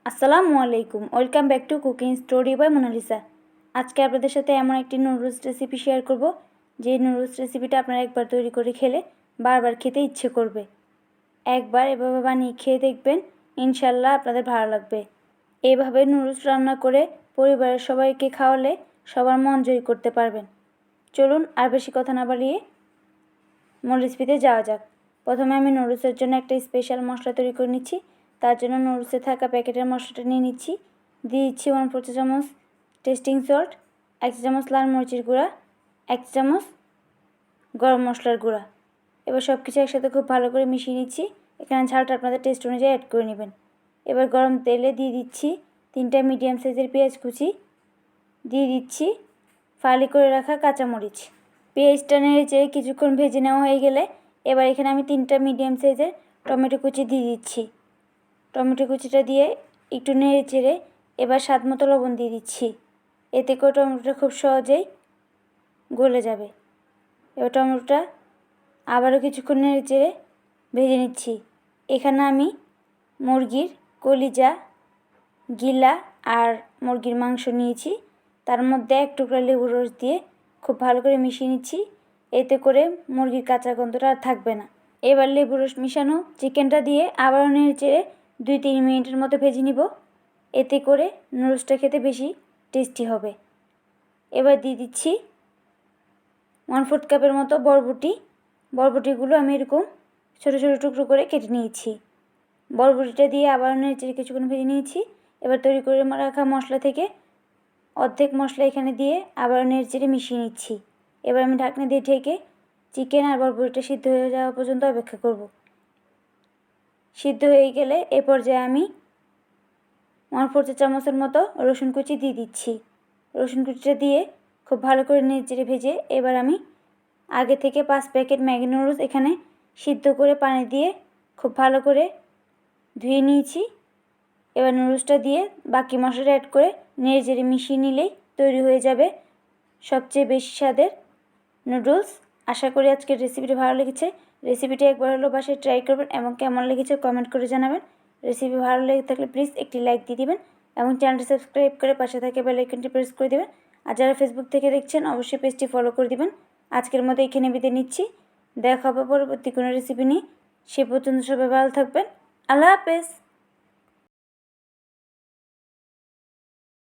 আসসালামু আলাইকুম, welcome back to cooking story by Monalisa. আজকে আপনাদের সাথে এমন একটি নুডলস রেসিপি শেয়ার করব যে নুডলস রেসিপিটা আপনারা একবার তৈরি করে খেলে বারবার খেতে ইচ্ছে করবে। একবার এভাবে বানিয়ে খেয়ে দেখবেন, ইনশাল্লাহ আপনাদের ভালো লাগবে। এইভাবে নুডলস রান্না করে পরিবারের সবাইকে খাওয়ালে সবার মন জয় করতে পারবেন। চলুন আর বেশি কথা না বাড়িয়ে মূল রেসিপিতে যাওয়া যাক। প্রথমে আমি নুডলসের জন্য একটা স্পেশাল মশলা তৈরি করে নিচ্ছি। তার জন্য নুডলসে থাকা প্যাকেটের মশলাটা নিয়ে নিচ্ছি। দিয়ে দিচ্ছি 1/4 চা চামচ টেস্টিং সল্ট, 1 চা চামচ লাল মরিচের গুঁড়া, 1 চা চামচ গরম মশলার গুঁড়া। এবার সব কিছু একসাথে খুব ভালো করে মিশিয়ে নিচ্ছি। এখানে ঝালটা আপনাদের টেস্ট অনুযায়ী অ্যাড করে নেবেন। এবার গরম তেলে দিয়ে দিচ্ছি 3টা মিডিয়াম সাইজের পেঁয়াজ কুচি, দিয়ে দিচ্ছি ফালি করে রাখা কাঁচামরিচ। পেঁয়াজটা নেড়ে চেড়ে কিছুক্ষণ ভেজে নেওয়া হয়ে গেলে এবার এখানে আমি 3টা মিডিয়াম সাইজের টমেটো কুচি দিয়ে দিচ্ছি। টমেটো কুচিটা দিয়ে একটু নেড়ে চেড়ে এবার স্বাদ মতো লবণ দিয়ে দিচ্ছি। এতে করে টমেটোটা খুব সহজেই গলে যাবে। এবার টমেটোটা আবারও কিছুক্ষণ নেড়ে চেড়ে ভেজে নিচ্ছি। এখানে আমি মুরগির কলিজা, গিলা আর মুরগির মাংস নিয়েছি। তার মধ্যে 1 টুকরা লেবুর রস দিয়ে খুব ভালো করে মিশিয়ে নিচ্ছি। এতে করে মুরগির কাঁচা গন্ধটা আর থাকবে না। এবার লেবুর রস মিশানো চিকেনটা দিয়ে আবারও নেড়ে চেড়ে 2-3 মিনিটের মতো ভেজে নিব। এতে করে নুডলসটা খেতে বেশি টেস্টি হবে। এবার দিয়ে দিচ্ছি 1/4 কাপের মতো বরবটি। বরবটিগুলো আমি এরকম ছোটো ছোটো টুকরো করে কেটে নিয়েছি। বরবটিটা দিয়ে আবারও নেড়ে চেড়ে কিছুক্ষণ ভেজে নিয়েছি। এবার তৈরি করে রাখা মশলা থেকে অর্ধেক মশলা এখানে দিয়ে আবারও নেড়ে চেড়ে মিশিয়ে নিচ্ছি। এবার আমি ঢাকনা দিয়ে ঢেকে চিকেন আর বরবটিটা সিদ্ধ হয়ে যাওয়া পর্যন্ত অপেক্ষা করব। সিদ্ধ হয়ে গেলে এ পর্যায়ে আমি 1/4 চা চামচের মতো রসুন কুচি দিয়ে দিচ্ছি। রসুন কুচিটা দিয়ে খুব ভালো করে নেড়ে চেড়ে ভেজে এবার আমি আগে থেকে 5 প্যাকেট ম্যাগি নুডলস এখানে সিদ্ধ করে পানি দিয়ে খুব ভালো করে ধুয়ে নিয়েছি। এবার নুডলসটা দিয়ে বাকি মশলাটা অ্যাড করে নেড়ে চেড়ে মিশিয়ে নিলেই তৈরি হয়ে যাবে সবচেয়ে বেশি স্বাদের নুডলস। আশা করি আজকের রেসিপিটা ভালো লেগেছে। রেসিপিটি একবার হলো বাসায় ট্রাই করবেন এবং কেমন লেগেছে কমেন্ট করে জানাবেন। রেসিপি ভালো লেগে থাকলে প্লিজ একটি লাইক দিয়ে দিবেন এবং চ্যানেলটি সাবস্ক্রাইব করে পাশে থাকে বেল আইকনটি প্রেস করে দেবেন। আর যারা ফেসবুক থেকে দেখছেন অবশ্যই পেজটি ফলো করে দিবেন। আজকের মতো এখানে বিদায় নিচ্ছি। দেখা হবে পরবর্তী কোনো রেসিপি নিয়ে। সে পর্যন্ত সবাই ভালো থাকবেন। আল্লাহ হাফেজ।